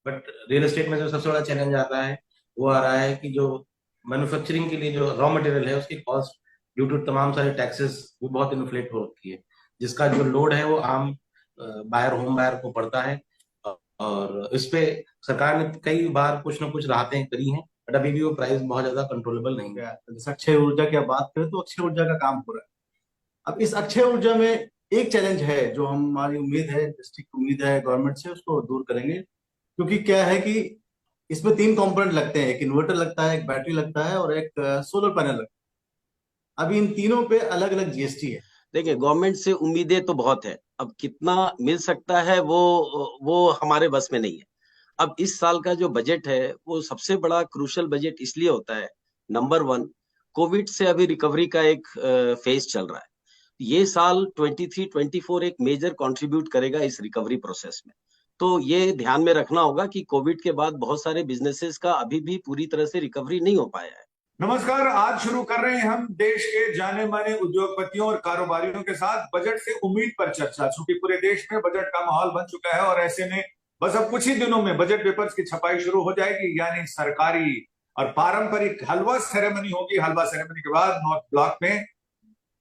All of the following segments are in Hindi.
बट रियल एस्टेट में जो सबसे बड़ा चैलेंज आ रहा है वो आ रहा है कि जो मैन्युफैक्चरिंग के लिए जो रॉ मटेरियल है उसकी कॉस्ट ड्यू टू तमाम सारे टैक्सेस वो बहुत इन्फ्लेट हो रखी है, जिसका जो लोड है वो आम बायर होम बायर को पड़ता है। और इस पे सरकार ने कई बार कुछ ना कुछ राहतें करी हैं, बट अभी भी वो प्राइस बहुत ज्यादा कंट्रोलेबल नहीं है। जैसे अक्षय ऊर्जा की आप बात करें तो अक्षय ऊर्जा का काम हो रहा है। अब इस अक्षय ऊर्जा में एक चैलेंज है जो हमारी उम्मीद है, डिस्ट्रिक्ट की उम्मीद है गवर्नमेंट से उसको दूर करेंगे। क्योंकि क्या है कि इसमें तीन कंपोनेंट लगते हैं, एक इन्वर्टर लगता है, एक बैटरी लगता है और एक सोलर पैनल लगता है। अब इन तीनों पे अलग अलग जीएसटी है। देखिए, गवर्नमेंट से उम्मीदें तो बहुत है। अब कितना मिल सकता है वो हमारे बस में नहीं है। अब इस साल का जो बजट है वो सबसे बड़ा क्रूशल बजट इसलिए होता है। नंबर वन, कोविड से अभी रिकवरी का एक फेज चल रहा है। ये साल 23-24 एक मेजर कंट्रीब्यूट करेगा इस रिकवरी प्रोसेस में। तो ये ध्यान में रखना होगा कि कोविड के बाद बहुत सारे बिजनेसेस का अभी भी पूरी तरह से रिकवरी नहीं हो पाया है। नमस्कार, आज शुरू कर रहे हैं हम देश के जाने माने उद्योगपतियों और कारोबारियों के साथ बजट से उम्मीद पर चर्चा। चूंकि पूरे देश में बजट का माहौल बन चुका है और ऐसे में बस अब कुछ ही दिनों में बजट पेपर्स की छपाई शुरू हो जाएगी, यानी सरकारी और पारंपरिक हलवा सेरेमनी होगी। हलवा सेरेमनी के बाद नॉर्थ ब्लॉक में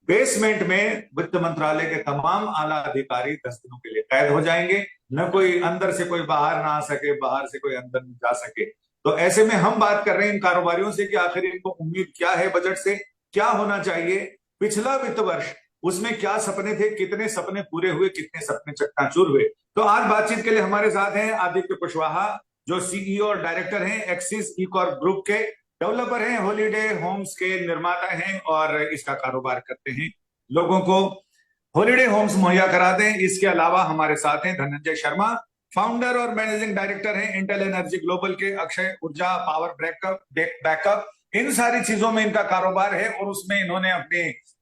बेसमेंट में वित्त मंत्रालय के तमाम आला अधिकारी 10 दिनों के लिए कैद हो जाएंगे। न कोई अंदर से कोई बाहर ना आ सके, बाहर से कोई अंदर नहीं जा सके। तो ऐसे में हम बात कर रहे हैं इन कारोबारियों से कि आखिर इनको उम्मीद क्या है बजट से, क्या होना चाहिए। पिछला वित्त वर्ष उसमें क्या सपने थे, कितने सपने पूरे हुए, कितने सपने चकनाचूर हुए। तो आज बातचीत के लिए हमारे साथ हैं आदित्य कुशवाहा, जो सीईओ और डायरेक्टर हैं एक्सिस ई कॉर्प ग्रुप के, डेवलपर हैं, हॉलीडे होम्स के निर्माता हैं और इसका कारोबार करते हैं, लोगों को हॉलीडे होम्स मुहैया कराते हैं। इसके अलावा हमारे साथ हैं धनंजय शर्मा, फाउंडर और मैनेजिंग डायरेक्टर हैं इंटेल एनर्जी ग्लोबल के, अक्षय ऊर्जा पावर बैकअप, इन सारी चीजों में इनका कारोबार है और उसमें इन्होंने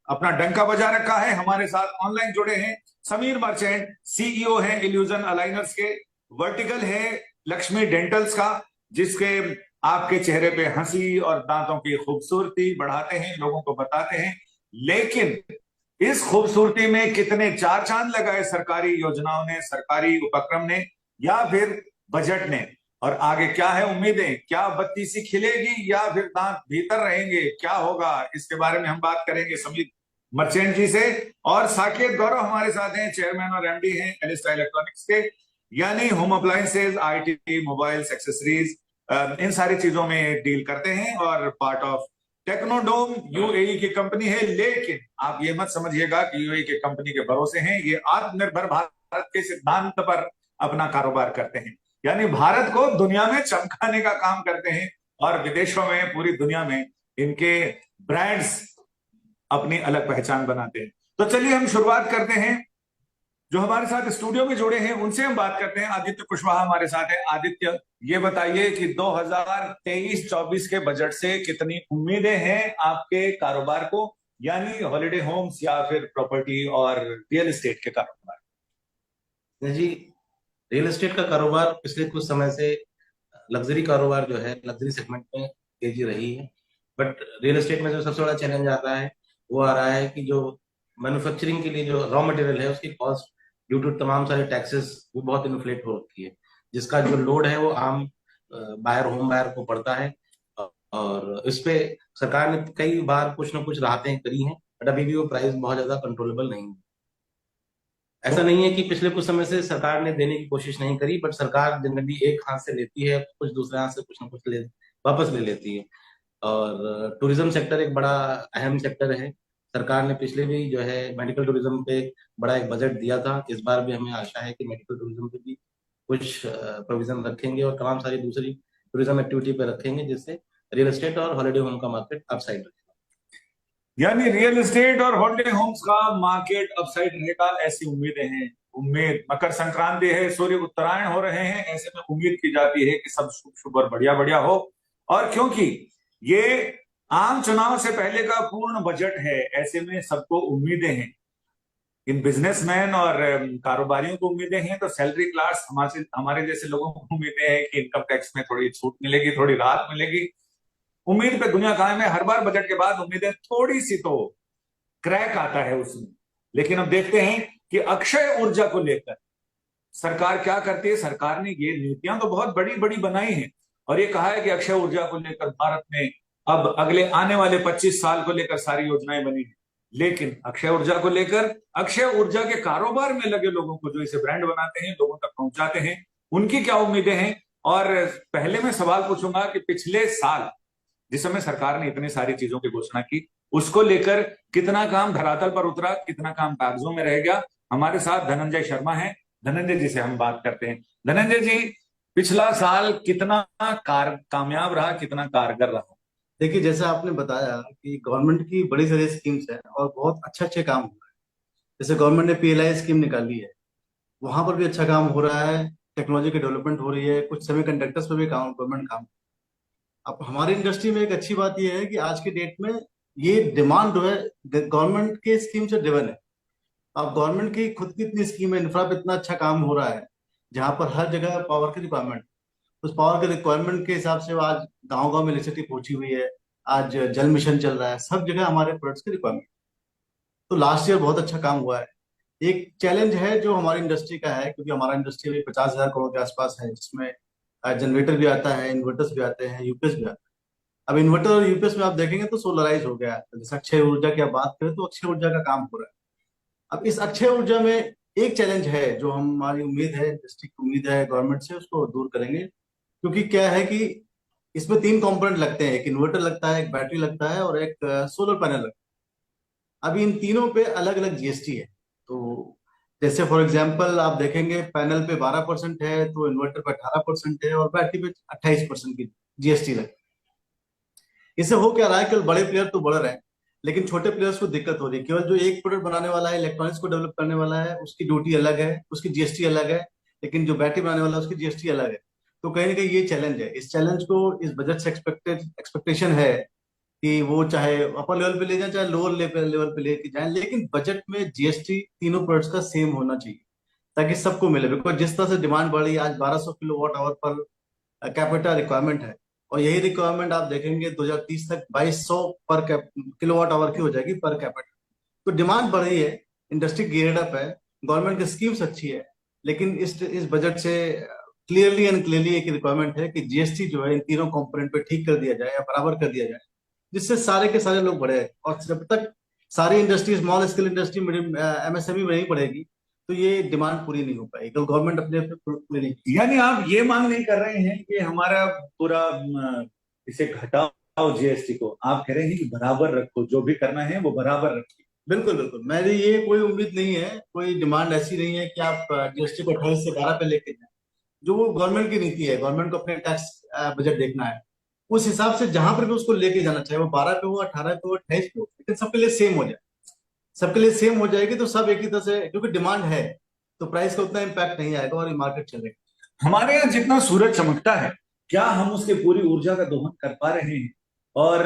अपना डंका बजा रखा है। हमारे साथ ऑनलाइन जुड़े हैं समीर मर्चेंट, सीईओ हैं इल्यूजन अलाइनर्स के, वर्टिकल है लक्ष्मी डेंटल्स का, जिसके आपके चेहरे पे हंसी और दांतों की खूबसूरती बढ़ाते हैं, लोगों को बताते हैं। लेकिन इस खूबसूरती में कितने चार चांद लगाए सरकारी योजनाओं ने, सरकारी उपक्रम ने, या फिर बजट ने, और आगे क्या है उम्मीदें, क्या बत्ती सी खिलेगी या फिर दांत भीतर रहेंगे, क्या होगा, इसके बारे में हम बात करेंगे समीर मर्चेंट जी से। और साकेत गौरव हमारे साथ हैं, चेयरमैन और एमडी हैं एलिस्टा इलेक्ट्रॉनिक्स के, यानी home appliances, IT, mobiles, accessories, इन सारी चीजों में डील करते हैं और पार्ट ऑफ टेक्नोडोम यूएई की कंपनी है। लेकिन आप ये मत समझिएगा कि यूएई की कंपनी के भरोसे हैं, ये आत्मनिर्भर भारत के सिद्धांत पर अपना कारोबार करते हैं, यानी भारत को दुनिया में चमकाने का काम करते हैं और विदेशों में, पूरी दुनिया में इनके ब्रांड्स अपनी अलग पहचान बनाते हैं। तो चलिए हम शुरुआत करते हैं। जो हमारे साथ स्टूडियो में जुड़े हैं उनसे हम बात करते हैं। आदित्य कुशवाहा हमारे साथ है। आदित्य, ये बताइए कि 2023-24 के बजट से कितनी उम्मीदें हैं आपके कारोबार को, यानी हॉलिडे होम्स या फिर प्रॉपर्टी और रियल एस्टेट के कारोबार? जी, रियल एस्टेट का कारोबार पिछले कुछ समय से लग्जरी कारोबार जो है, लग्जरी सेगमेंट में तेजी रही है। बट रियल एस्टेट में जो सबसे बड़ा चैलेंज आ रहा है वो आ रहा है कि जो मैन्युफैक्चरिंग के लिए जो रॉ मटेरियल है उसकी कॉस्ट ड्यू टू तमाम सारे टैक्सेस वो बहुत इन्फ्लेट हो रखी है, जिसका जो लोड है वो आम बायर होम बायर को पड़ता है। और इस पे सरकार ने कई बार कुछ ना कुछ राहतें करी हैं, बट अभी भी वो प्राइस बहुत ज्यादा कंट्रोलेबल नहीं है। ऐसा नहीं है कि पिछले कुछ समय से सरकार ने देने की कोशिश नहीं करी, बट सरकार जनरली एक हाथ से लेती है, कुछ दूसरे हाथ से कुछ ना कुछ वापस ले लेती है। और टूरिज्म सेक्टर एक बड़ा अहम सेक्टर है। सरकार ने पिछले भी जो है मेडिकल टूरिज्म पे बड़ा एक बजट दिया था। इस बार भी हमें आशा है कि मेडिकल टूरिज्म पे भी कुछ प्रोविजन रखेंगे और तमाम सारी दूसरी टूरिज्म एक्टिविटी पे रखेंगे, जिससे रियल एस्टेट और हॉलिडे होम का मार्केट अपसाइड रहेगा। यानी रियल एस्टेट और हॉलिडे होम्स का मार्केट अपसाइड रहेगा, ऐसी उम्मीदें हैं। उम्मीद, मकर संक्रांति है, सूर्य उत्तरायण हो रहे हैं, ऐसे में उम्मीद की जाती है कि सब शुभ शुभ और बढ़िया बढ़िया हो। और क्योंकि ये आम चुनाव से पहले का पूर्ण बजट है, ऐसे में सबको उम्मीदें हैं। इन बिजनेसमैन और कारोबारियों को उम्मीदें हैं, तो सैलरी क्लास हमारे जैसे लोगों को उम्मीदें हैं कि इनकम टैक्स में थोड़ी छूट मिलेगी, थोड़ी राहत मिलेगी। उम्मीद पे दुनिया कायम है। हर बार बजट के बाद उम्मीदें थोड़ी सी तो क्रैक आता है उसमें। लेकिन अब देखते हैं कि अक्षय ऊर्जा को लेकर सरकार क्या करती है, सरकार ने ये नीतियां तो बहुत बड़ी बड़ी बनाई हैं और ये कहा है कि अक्षय ऊर्जा को लेकर भारत में अब अगले आने वाले 25 साल को लेकर सारी योजनाएं बनी हैं। लेकिन अक्षय ऊर्जा को लेकर, अक्षय ऊर्जा के कारोबार में लगे लोगों को, जो इसे ब्रांड बनाते हैं, लोगों तक पहुंचाते हैं, उनकी क्या उम्मीदें हैं? और पहले मैं सवाल पूछूंगा कि पिछले साल जिस समय सरकार ने इतनी सारी चीजों की घोषणा की, उसको लेकर कितना काम धरातल पर उतरा, कितना काम कागजों में रह गया? हमारे साथ धनंजय शर्मा हैं, धनंजय जी से हम बात करते हैं। धनंजय जी, पिछला साल कितना कामयाब रहा, कितना कारगर रहा? देखिए, जैसा आपने बताया कि गवर्नमेंट की बड़ी सारी स्कीम्स हैं और बहुत अच्छे अच्छे काम हो रहे हैं। जैसे गवर्नमेंट ने PLI स्कीम निकाली है, वहां पर भी अच्छा काम हो रहा है, टेक्नोलॉजी की डेवलपमेंट हो रही है, कुछ सेमीकंडक्टर्स पे भी काम गवर्नमेंट काम। अब हमारी इंडस्ट्री में एक अच्छी बात यह है कि आज के डेट में ये डिमांड जो है गवर्नमेंट के स्कीम से ड्रिवन है। अब गवर्नमेंट की खुद की इतनी स्कीम है, इंफ्रा पे इतना अच्छा काम हो रहा है, जहां पर हर जगह पावर की रिक्वायरमेंट, उस पावर के रिक्वायरमेंट के हिसाब से आज गांव गांव में इलेक्ट्रिसिटी पहुंची हुई है। आज जल मिशन चल रहा है, सब जगह हमारे प्रोडक्ट्स की रिक्वायरमेंट। तो लास्ट ईयर बहुत अच्छा काम हुआ है। एक चैलेंज है जो हमारी इंडस्ट्री का है, क्योंकि हमारा इंडस्ट्री अभी 50,000 करोड़ के आसपास है, जिसमें जनरेटर भी आता है, इन्वर्टर्स भी आते हैं, यूपीएस भी आता है। अब इन्वर्टर और यूपीएस में आप देखेंगे तो सोलराइज हो गया है। तो जैसे अक्षय ऊर्जा की आप बात करें तो अक्षय ऊर्जा का काम हो रहा है। अब इस अक्षय ऊर्जा में एक चैलेंज है जो हमारी उम्मीद है, इंडस्ट्री की उम्मीद है गवर्नमेंट से, उसको दूर करेंगे। क्योंकि क्या है कि इसमें 3 कंपोनेंट लगते हैं, एक इन्वर्टर लगता है, एक बैटरी लगता है और एक सोलर पैनल लगता है। अभी इन तीनों पे अलग अलग जीएसटी है। तो जैसे फॉर एग्जांपल आप देखेंगे, पैनल पे 12% है, तो इन्वर्टर पे 18% है और बैटरी पे 28% की जीएसटी लगती है। इससे हो क्या रहा है, केवल बड़े प्लेयर तो बढ़ रहे हैं, लेकिन छोटे प्लेयर्स को दिक्कत हो रही है। केवल जो एक प्रोडक्ट बनाने वाला है, इलेक्ट्रॉनिक्स को डेवलप करने वाला है, उसकी ड्यूटी अलग है, उसकी जीएसटी अलग है। लेकिन जो बैटरी बनाने वाला है उसकी जीएसटी अलग है। तो कहीं ना कहीं ये चैलेंज है। इस चैलेंज को इस बजट से एक्सपेक्टेशन है कि वो चाहे अपर लेवल पे ले जाए, चाहे लोअर लेवल पे लेके जाए, लेकिन बजट में जीएसटी तीनों प्रोडक्ट्स का सेम होना चाहिए ताकि सबको मिले। बिकॉज जिस तरह से डिमांड बढ़ रही है, आज 1200 kilowatt hour per capita requirement है, और यही रिक्वायरमेंट आप देखेंगे 2030 तक 2200 पर किलोवाट आवर की हो जाएगी पर कैपिटा। तो डिमांड बढ़ रही है, इंडस्ट्री गियर्ड अप है, गवर्नमेंट की स्कीम्स अच्छी है, लेकिन इस बजट से क्लियरली एंड क्लियरली एक रिक्वायरमेंट है कि जीएसटी जो है इन तीनों कंपोनेंट पे ठीक कर दिया जाए या बराबर कर दिया जाए, जिससे सारे के सारे लोग बढ़े। और जब तक सारी industry, small scale industry, MSME में नहीं बढ़ेगी, तो ये डिमांड पूरी नहीं हो पाएगी। तो गवर्नमेंट अपने पूरी नहीं। यानी आप ये मांग नहीं कर रहे हैं कि हमारा पूरा इसे घटाओ जीएसटी को, आप कह रहे हैं कि बराबर रखो, जो भी करना है वो बराबर रखिए। बिल्कुल बिल्कुल, मेरी ये कोई उम्मीद नहीं है, कोई डिमांड ऐसी नहीं है कि आप जीएसटी को 28 से 12 पे लेके जाए। जो वो गवर्नमेंट की नीति है, गवर्नमेंट को अपने टैक्स बजट देखना है, उस हिसाब से जहां पर भी उसको लेके जाना चाहिए, वो 12 पे हो, 18 पे हो, 28 पे हो, लेकिन सबके लिए सेम हो जाए। सबके लिए सेम हो जाएगी तो सब एक ही तरह से, क्योंकि डिमांड है तो प्राइस का उतना इम्पैक्ट नहीं आएगा और ये मार्केट चलेगा। हमारे यहाँ जितना सूरज चमकता है, क्या हम उसके पूरी ऊर्जा का दोहन कर पा रहे हैं? और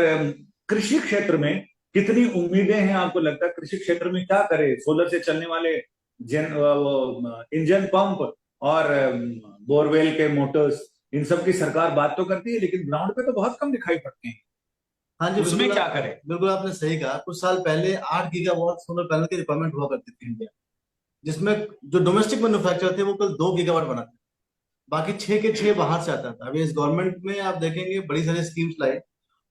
कृषि क्षेत्र में कितनी उम्मीदें हैं आपको लगता है? कृषि क्षेत्र में क्या करे? सोलर से चलने वाले इंजन पंप और बोरवेल के मोटर्स, इन सब की सरकार बात तो करती है, लेकिन ग्राउंड पे तो बहुत कम दिखाई पड़ते हैं। हाँ जी, उसमें क्या करें? बिल्कुल आपने सही कहा। कुछ साल पहले 8 गीगावाट सोलर पैनल की रिक्वायरमेंट हुआ करती थी इंडिया, जिसमें जो डोमेस्टिक मैन्युफैक्चर थे वो कल 2 गीगावाट बनाते, बाकी 6 के 6 बाहर से आता था। अभी इस गवर्नमेंट में आप देखेंगे बड़ी सारी स्कीम्स लाए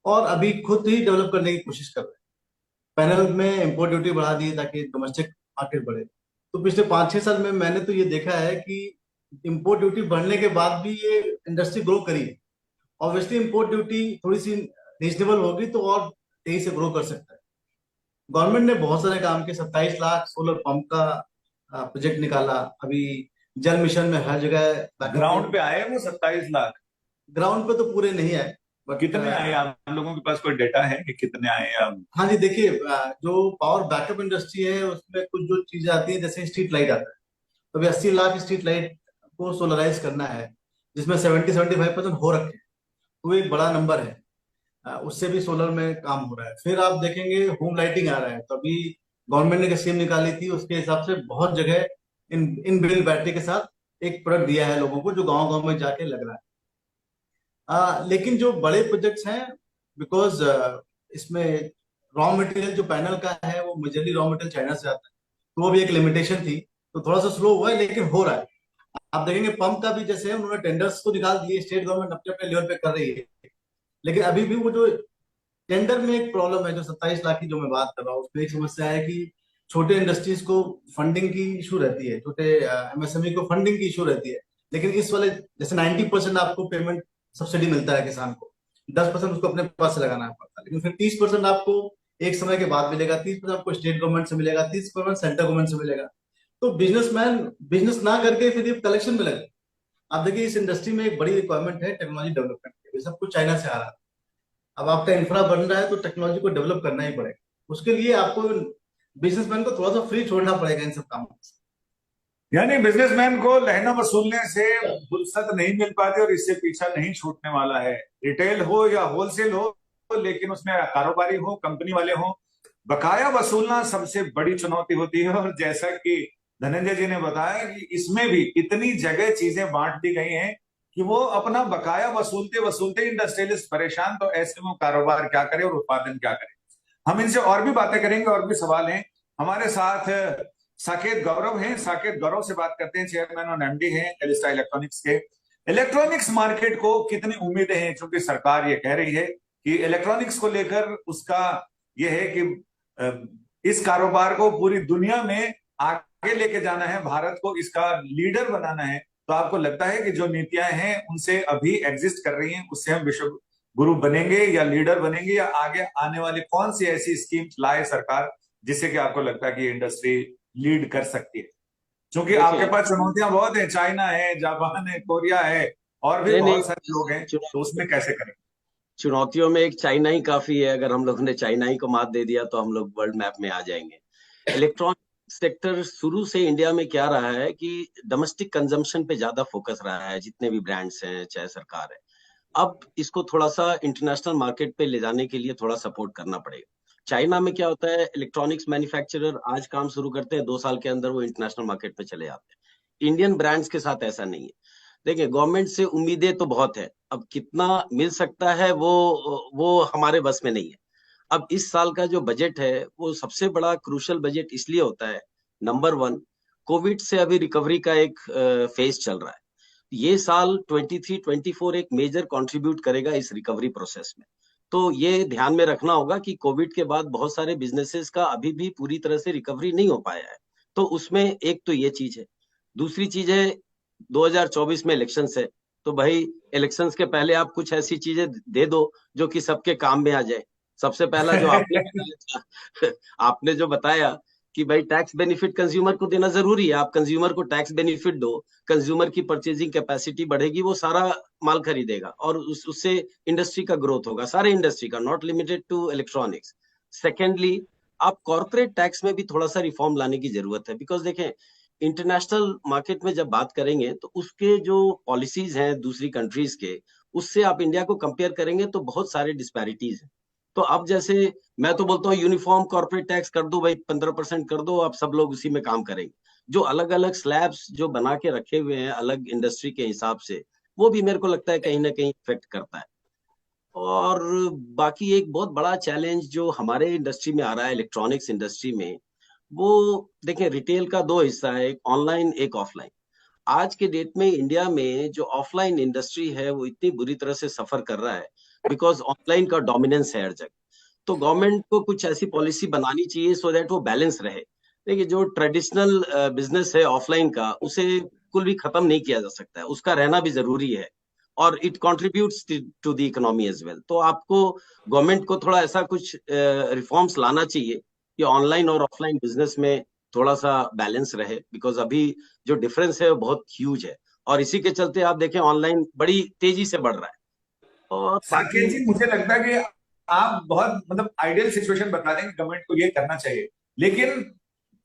और अभी खुद ही डेवलप करने की कोशिश कर रहे हैं। पैनल में इंपोर्ट ड्यूटी बढ़ा दी ताकि डोमेस्टिक मार्केट बढ़े। तो पिछले 5-6 साल में मैंने तो ये देखा है कि इंपोर्ट ड्यूटी बढ़ने के बाद भी ये इंडस्ट्री ग्रो करी है। ऑब्वियसली इंपोर्ट ड्यूटी थोड़ी सी रीजनेबल होगी तो और तेजी से ग्रो कर सकता है। गवर्नमेंट ने बहुत सारे काम किए, 27 लाख सोलर पंप का प्रोजेक्ट निकाला। अभी जल मिशन में हर जगह ग्राउंड पे आए वो 27 लाख? ग्राउंड पे तो पूरे नहीं आए, बट कितने आए? आप लोगों के पास कोई डेटा है कि कितने आए? हाँ जी, देखिए, जो पावर बैकअप इंडस्ट्री है उसमें कुछ जो चीजें आती है, जैसे स्ट्रीट लाइट आता है, तो अभी 80 लाख स्ट्रीट लाइट को सोलराइज करना है, जिसमें 70-75% हो रखे हैं। तो एक बड़ा नंबर है। उससे भी सोलर में काम हो रहा है। फिर आप देखेंगे होम लाइटिंग आ रहा है, तो अभी गवर्नमेंट ने स्कीम निकाली थी, उसके हिसाब से बहुत जगह इन बिल्ड बैटरी के साथ एक प्रोडक्ट दिया है लोगों को, जो गांव गांव में जाके लग रहा है। लेकिन जो बड़े प्रोजेक्ट्स हैं, बिकॉज इसमें रॉ मटेरियल जो पैनल का है वो मेजरली रॉ मटेरियल चाइना से आता है, तो वो भी एक लिमिटेशन थी, तो थोड़ा सा स्लो हुआ है, लेकिन हो रहा है। आप देखेंगे पंप का भी जैसे है, उन्होंने टेंडर्स तो निकाल दिए, स्टेट गवर्नमेंट अपने अपने लेवल पे कर रही है, लेकिन अभी भी वो जो टेंडर में एक प्रॉब्लम है, जो 27 लाख की जो मैं बात कर रहा हूँ, उसमें एक समस्या है कि छोटे इंडस्ट्रीज को फंडिंग की इशू रहती है, छोटे एमएसएमई को फंडिंग की इशू रहती है। लेकिन इस वाले जैसे 90% आपको पेमेंट सब्सिडी मिलता है किसान को, 10% उसको अपने पास से लगाना पड़ता है, लेकिन फिर 30% आपको एक समय के बाद मिलेगा, 30% आपको स्टेट गवर्नमेंट से मिलेगा, 30% सेंट्रल गवर्नमेंट से मिलेगा। तो बिजनेसमैन बिजनेस ना करके फिर ये कलेक्शन में लगे। आप देखिए इस इंडस्ट्री में एक बड़ी रिक्वायरमेंट है टेक्नोलॉजी डेवलपमेंट की, ये सब कुछ चाइना से आ रहा है। अब आपका इंफ्रा बन रहा है तो टेक्नोलॉजी को डेवलप करना ही पड़ेगा, उसके लिए आपको बिजनेसमैन को थोड़ा सा फ्री छोड़ना पड़ेगा इन सब कामों से। यानी बिजनेसमैन को लहना वसूलने से फुर्सत नहीं मिल पाती और इससे पीछा नहीं छूटने वाला है। रिटेल हो या होलसेल हो, लेकिन उसमें कारोबारी हो, कंपनी वाले हो, बकाया वसूलना सबसे बड़ी चुनौती होती है। और जैसा कि धनंजय जी ने बताया कि इसमें भी इतनी जगह चीजें बांट दी गई हैं कि वो अपना बकाया वसूलते वसूलते इंडस्ट्रियलिस्ट परेशान, तो ऐसे में वो कारोबार क्या करे और उत्पादन क्या करे। हम इनसे और भी बातें करेंगे, और भी सवाल हैं। हमारे साथ साकेत गौरव हैं। साकेत गौरव से बात करते हैं, चेयरमैन और एमडी हैं एलिस्टा इलेक्ट्रॉनिक्स के। इलेक्ट्रॉनिक्स मार्केट को कितनी उम्मीदें हैं, क्योंकि सरकार ये कह रही है कि इलेक्ट्रॉनिक्स को लेकर उसका ये है कि इस कारोबार को पूरी दुनिया में आगे लेके जाना है, भारत को इसका लीडर बनाना है। तो आपको लगता है कि जो नीतियां हैं उनसे अभी एग्जिस्ट कर रही हैं, उससे हम विश्व गुरु बनेंगे या लीडर बनेंगे, या आगे आने वाली कौन सी ऐसी स्कीम लाए सरकार जिससे कि आपको लगता है कि ये इंडस्ट्री लीड कर सकती है? क्योंकि आपके देखिए, पास चुनौतियां बहुत है, चाइना है, जापान है, कोरिया है, और भी नहीं नहीं, बहुत सारे लोग हैं, तो उसमें कैसे करें? चुनौतियों में एक चाइना ही काफी है। अगर हम लोग ने चाइना ही को मात दे दिया तो हम लोग वर्ल्ड मैप में आ जाएंगे। इलेक्ट्रॉनिक सेक्टर शुरू से इंडिया में क्या रहा है कि डोमेस्टिक कंजम्पशन पे ज्यादा फोकस रहा है, जितने भी ब्रांड्स हैं चाहे सरकार है। अब इसको थोड़ा सा इंटरनेशनल मार्केट पे ले जाने के लिए थोड़ा सपोर्ट करना पड़ेगा। चाइना में क्या होता है, इलेक्ट्रॉनिक्स मैन्युफैक्चरर आज काम शुरू करते हैं, 2 साल के अंदर वो इंटरनेशनल मार्केट पे चले जाते हैं। इंडियन ब्रांड्स के साथ ऐसा नहीं है। देखिए, गवर्नमेंट से उम्मीदें तो बहुत है, अब कितना मिल सकता है वो हमारे बस में नहीं है। अब इस साल का जो बजट है वो सबसे बड़ा क्रूशल बजट इसलिए होता है, नंबर वन, कोविड से अभी रिकवरी का एक फेज चल रहा है। ये साल 23-24 एक मेजर कंट्रीब्यूट करेगा इस रिकवरी प्रोसेस में। तो ये ध्यान में रखना होगा कि कोविड के बाद बहुत सारे बिजनेसेस का अभी भी पूरी तरह से रिकवरी नहीं हो पाया है। तो उसमें एक तो ये चीज है। दूसरी चीज है, 2024 में इलेक्शंस है, तो भाई इलेक्शंस के पहले आप कुछ ऐसी चीजें दे दो जो कि सबके काम में आ जाए। सबसे पहला जो आपने बताया था, आपने जो बताया कि भाई टैक्स बेनिफिट कंज्यूमर को देना जरूरी है, आप कंज्यूमर को टैक्स बेनिफिट दो, कंज्यूमर की परचेजिंग कैपेसिटी बढ़ेगी, वो सारा माल खरीदेगा और उससे इंडस्ट्री का ग्रोथ होगा, सारे इंडस्ट्री का, not limited to electronics. Secondly, आप कॉर्पोरेट टैक्स में भी थोड़ा सा रिफॉर्म लाने की जरूरत है, बिकॉज देखें, इंटरनेशनल मार्केट में जब बात करेंगे तो उसके जो पॉलिसीज हैं दूसरी कंट्रीज के, उससे आप इंडिया को कंपेयर करेंगे तो बहुत सारे डिस्पैरिटीज हैं। तो अब जैसे मैं तो बोलता हूँ यूनिफॉर्म कॉर्पोरेट टैक्स कर दो भाई, 15% कर दो, अब सब लोग उसी में काम करेंगे। जो अलग अलग स्लैब्स जो बना के रखे हुए हैं अलग इंडस्ट्री के हिसाब से, वो भी मेरे को लगता है कहीं ना कहीं इफेक्ट करता है। और बाकी एक बहुत बड़ा चैलेंज जो हमारे इंडस्ट्री में आ रहा है, इलेक्ट्रॉनिक्स इंडस्ट्री में, वो देखें, रिटेल का दो हिस्सा है, एक ऑनलाइन एक ऑफलाइन। आज के डेट में इंडिया में जो ऑफलाइन इंडस्ट्री है वो इतनी बुरी तरह से सफर कर रहा है बिकॉज ऑनलाइन का डोमिनेंस है हर जगह। तो गवर्नमेंट को कुछ ऐसी पॉलिसी बनानी चाहिए सो दैट वो बैलेंस रहे। देखिए, जो ट्रेडिशनल बिजनेस है ऑफलाइन का, उसे बिल्कुल भी खत्म नहीं किया जा सकता है, उसका रहना भी जरूरी है और it contributes to the economy as well. तो आपको गवर्नमेंट को थोड़ा ऐसा कुछ रिफॉर्म्स लाना चाहिए कि ऑनलाइन और ऑफलाइन बिजनेस में थोड़ा सा बैलेंस रहे, बिकॉज अभी जो डिफरेंस है वो बहुत ह्यूज है और इसी के चलते आप देखें ऑनलाइन बड़ी तेजी से बढ़ रहा है। और साकेत बाकी जी, मुझे लगता है कि आप बहुत मतलब आइडियल सिचुएशन बता रहे हैं कि गवर्नमेंट को ये करना चाहिए, लेकिन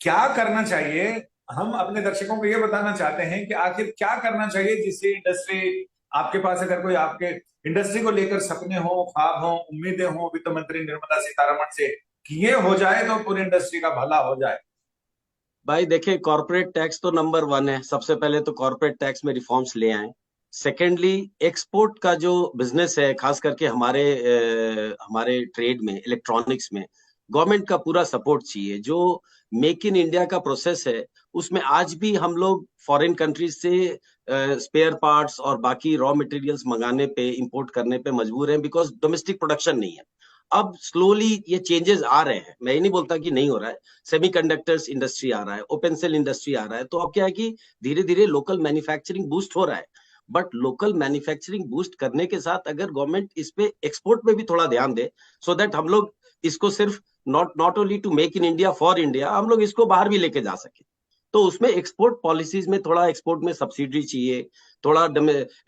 क्या करना चाहिए? हम अपने दर्शकों को ये बताना चाहते हैं कि आखिर क्या करना चाहिए जिससे इंडस्ट्री, आपके पास अगर कोई आपके इंडस्ट्री को लेकर सपने हो, ख्वाब हो, उम्मीदें हो वित्त मंत्री निर्मला सीतारमण से कि ये हो जाए तो पूरी इंडस्ट्री का भला हो जाए। भाई देखिए, कॉर्पोरेट टैक्स तो नंबर वन है, सबसे पहले तो कॉर्पोरेट टैक्स में रिफॉर्म्स ले आए। सेकेंडली, एक्सपोर्ट का जो बिजनेस है, खास करके हमारे ट्रेड में, इलेक्ट्रॉनिक्स में, गवर्नमेंट का पूरा सपोर्ट चाहिए। जो मेक इन इंडिया का प्रोसेस है उसमें आज भी हम लोग फॉरेन कंट्रीज से स्पेयर पार्ट्स और बाकी रॉ मटेरियल्स मंगाने पे, इंपोर्ट करने पे मजबूर हैं, बिकॉज डोमेस्टिक प्रोडक्शन नहीं है। अब स्लोली ये चेंजेस आ रहे हैं, मैं ये नहीं बोलता कि नहीं हो रहा है। सेमीकंडक्टर्स इंडस्ट्री आ रहा है, ओपन सेल इंडस्ट्री आ रहा है, तो अब क्या है कि धीरे धीरे लोकल मैन्युफैक्चरिंग बूस्ट हो रहा है। बट लोकल मैन्युफैक्चरिंग बूस्ट करने के साथ अगर गवर्नमेंट इस पे एक्सपोर्ट पे भी थोड़ा ध्यान दे, सो दैट हम लोग इसको सिर्फ not only to make in India for India, हम लोग इसको बाहर भी लेके जा सके, तो उसमें एक्सपोर्ट पॉलिसीज में थोड़ा, एक्सपोर्ट में सब्सिडी चाहिए, थोड़ा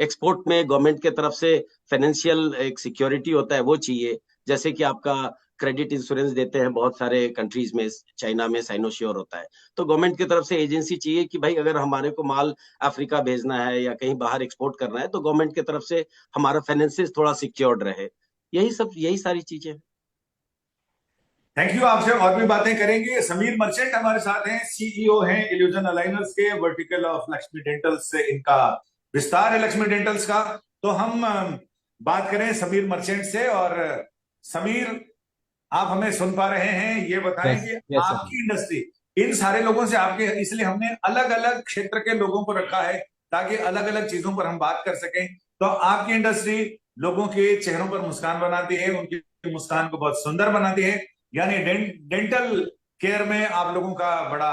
एक्सपोर्ट में गवर्नमेंट के तरफ से फाइनेंशियल एक सिक्योरिटी होता है वो चाहिए। जैसे कि आपका क्रेडिट इंश्योरेंस देते हैं बहुत सारे कंट्रीज में, चाइना में साइनोश्योर होता है, तो गवर्नमेंट की तरफ से एजेंसी चाहिए कि भाई अगर हमारे को माल अफ्रीका भेजना है या कहीं बाहर एक्सपोर्ट करना है, तो गवर्नमेंट की तरफ से हमारा फाइनेंसिस थोड़ा सिक्योर्ड रहे। यही सारी चीजें। Thank you. आपसे और भी बातें करेंगे। समीर मर्चेंट हमारे साथ हैं, सीईओ हैं इल्यूजन अलाइनर्स के, वर्टिकल ऑफ लक्ष्मी डेंटल्स से इनका विस्तार है, लक्ष्मी डेंटल्स का। तो हम बात करें समीर मर्चेंट से। और समीर, आप हमें सुन पा रहे हैं? ये बताएं कि yes, आपकी इंडस्ट्री, इन सारे लोगों से आपके, इसलिए हमने अलग अलग क्षेत्र के लोगों को रखा है ताकि अलग अलग चीजों पर हम बात कर सकें। तो आपकी इंडस्ट्री लोगों के चेहरों पर मुस्कान बनाती है, उनकी मुस्कान को बहुत सुंदर बनाती है, यानी डेंटल केयर में आप लोगों का बड़ा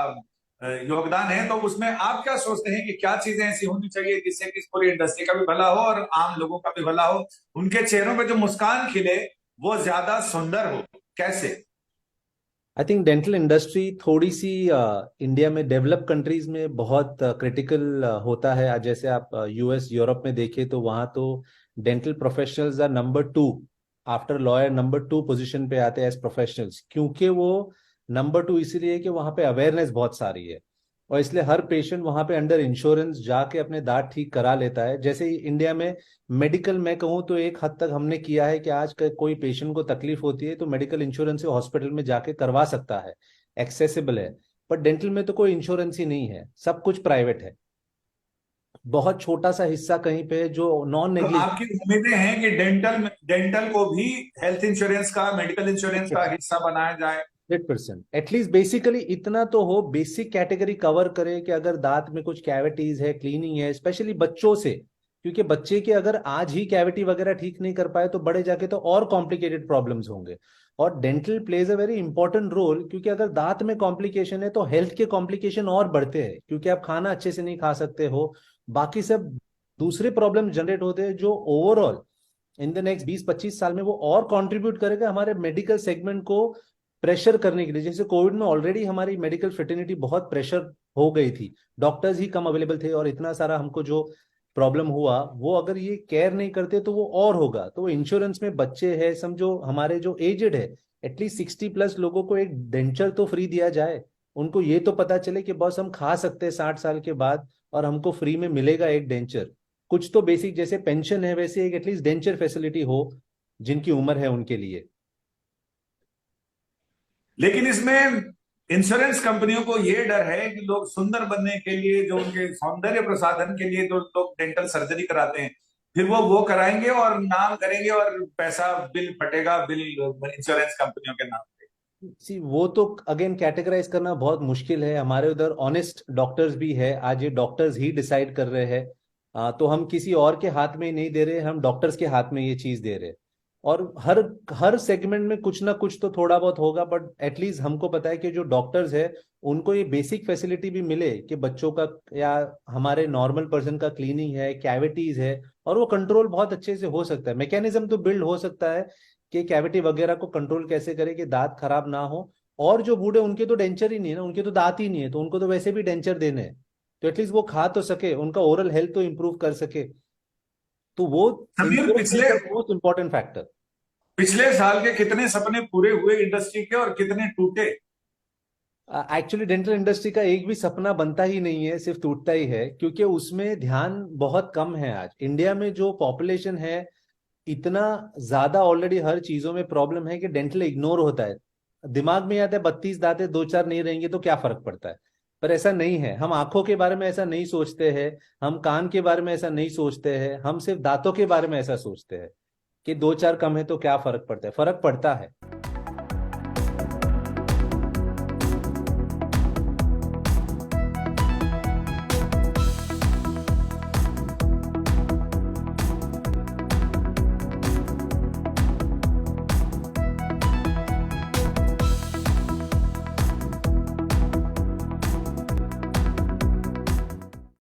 योगदान है। तो उसमें आप क्या सोचते हैं कि क्या चीजें ऐसी होनी चाहिए जिससे कि पूरी इंडस्ट्री का भी भला हो और आम लोगों का भी भला हो, उनके चेहरों पे जो मुस्कान खिले वो ज्यादा सुंदर हो? कैसे? आई थिंक डेंटल इंडस्ट्री थोड़ी सी इंडिया में डेवलप कंट्रीज में बहुत क्रिटिकल होता है। जैसे आप यूएस यूरोप में देखें तो वहां तो dental professionals are number 2 after lawyer, number 2 position पे आते हैं एज प्रोफेशनल्स, क्योंकि वो नंबर 2 इसीलिए कि वहां पे अवेयरनेस बहुत सारी है और इसलिए हर पेशेंट वहां पे अंडर इंश्योरेंस जाके अपने दांत ठीक करा लेता है। जैसे ही इंडिया में मेडिकल मैं कहूँ तो एक हद तक हमने किया है कि आज कोई पेशेंट को तकलीफ होती है तो मेडिकल इंश्योरेंस से हॉस्पिटल में जाके करवा सकता है, एक्सेसिबल है। पर डेंटल में तो कोई इंश्योरेंस ही नहीं है, सब कुछ प्राइवेट है। बहुत छोटा सा हिस्सा कहीं पे जो नॉन तो नेग्लिजिबल। आपकी उम्मीदें हैं कि डेंटल को भी हेल्थ इंश्योरेंस का, मेडिकल इंश्योरेंस का हिस्सा बनाया जाए? 100% एटलीस्ट बेसिकली इतना तो हो, बेसिक कैटेगरी कवर करे कि अगर दांत में कुछ कैविटीज है, क्लीनिंग है, स्पेशली बच्चों से, क्योंकि बच्चे के अगर आज ही कैविटी वगैरह ठीक नहीं कर पाए तो बड़े जाके तो और कॉम्प्लिकेटेड प्रॉब्लम्स होंगे। और dental plays a very important role, क्योंकि अगर दांत में कॉम्प्लिकेशन है तो हेल्थ के कॉम्प्लिकेशन और बढ़ते हैं, क्योंकि आप खाना अच्छे से नहीं खा सकते हो, बाकी सब दूसरे प्रॉब्लम जनरेट होते हैं जो ओवरऑल इन द नेक्स्ट 20-25 साल में वो और कंट्रीब्यूट करेगा हमारे मेडिकल सेगमेंट को प्रेशर करने के लिए। जैसे कोविड में ऑलरेडी हमारी मेडिकल फ्रेटर्निटी बहुत प्रेशर हो गई थी, डॉक्टर्स ही कम अवेलेबल थे और इतना सारा हमको जो प्रॉब्लम हुआ वो अगर ये केयर नहीं करते तो वो और होगा। तो इंश्योरेंस में बच्चे हैं, समझो हमारे जो एजेड है, एटलीस्ट 60+ लोगों को एक डेंचर तो फ्री दिया जाए, उनको ये तो पता चले कि बस हम खा सकते हैं 60 साल के बाद और हमको फ्री में मिलेगा एक डेंचर। कुछ तो बेसिक जैसे पेंशन है वैसे एक एटलीस्ट डेंचर फैसिलिटी हो जिनकी उम्र है उनके लिए। लेकिन इसमें इंश्योरेंस कंपनियों को ये डर है कि लोग सुंदर बनने के लिए, जो उनके सौंदर्य प्रसाधन के लिए जो लोग डेंटल सर्जरी कराते हैं, फिर वो कराएंगे और नाम करेंगे और पैसा बिल फटेगा, बिल इंश्योरेंस कंपनियों के नाम पे। सी वो तो अगेन कैटेगराइज करना बहुत मुश्किल है। हमारे उधर ऑनेस्ट डॉक्टर्स भी है, आज ये डॉक्टर्स ही डिसाइड कर रहे हैं। तो हम किसी और के हाथ में ही नहीं दे रहे, हम डॉक्टर्स के हाथ में ये चीज दे रहे। और हर सेगमेंट में कुछ ना कुछ तो थोड़ा बहुत होगा, बट एटलीस्ट हमको पता है कि जो डॉक्टर्स है उनको ये बेसिक फैसिलिटी भी मिले कि बच्चों का या हमारे नॉर्मल पर्सन का क्लीनिंग है, कैविटीज है, और वो कंट्रोल बहुत अच्छे से हो सकता है। मैकेनिज्म तो बिल्ड हो सकता है कि कैविटी वगैरह को कंट्रोल कैसे करे कि दांत खराब ना हो। और जो बूढ़े उनके तो डेंचर ही नहीं है ना, उनके तो दांत ही नहीं है, तो उनको तो वैसे भी डेंचर देने हैं, तो एटलीस्ट वो खा तो सके, उनका ओरल हेल्थ तो इंप्रूव कर सके। तो वो समीर, मोस्ट इंपॉर्टेंट फैक्टर। पिछले साल के कितने सपने पूरे हुए इंडस्ट्री के और कितने टूटे? एक्चुअली डेंटल इंडस्ट्री का एक भी सपना बनता ही नहीं है, सिर्फ टूटता ही है, क्योंकि उसमें ध्यान बहुत कम है। आज इंडिया में जो पॉपुलेशन है इतना ज्यादा ऑलरेडी हर चीजों में प्रॉब्लम है कि डेंटल इग्नोर होता है। दिमाग में आता है 32 दांत है, 2-4 नहीं रहेंगे तो क्या फर्क पड़ता है, पर ऐसा नहीं है। हम आंखों के बारे में ऐसा नहीं सोचते हैं, हम कान के बारे में ऐसा नहीं सोचते हैं, हम सिर्फ दांतों के बारे में ऐसा सोचते हैं कि 2-4 कम है तो क्या फर्क पड़ता है। फर्क पड़ता है।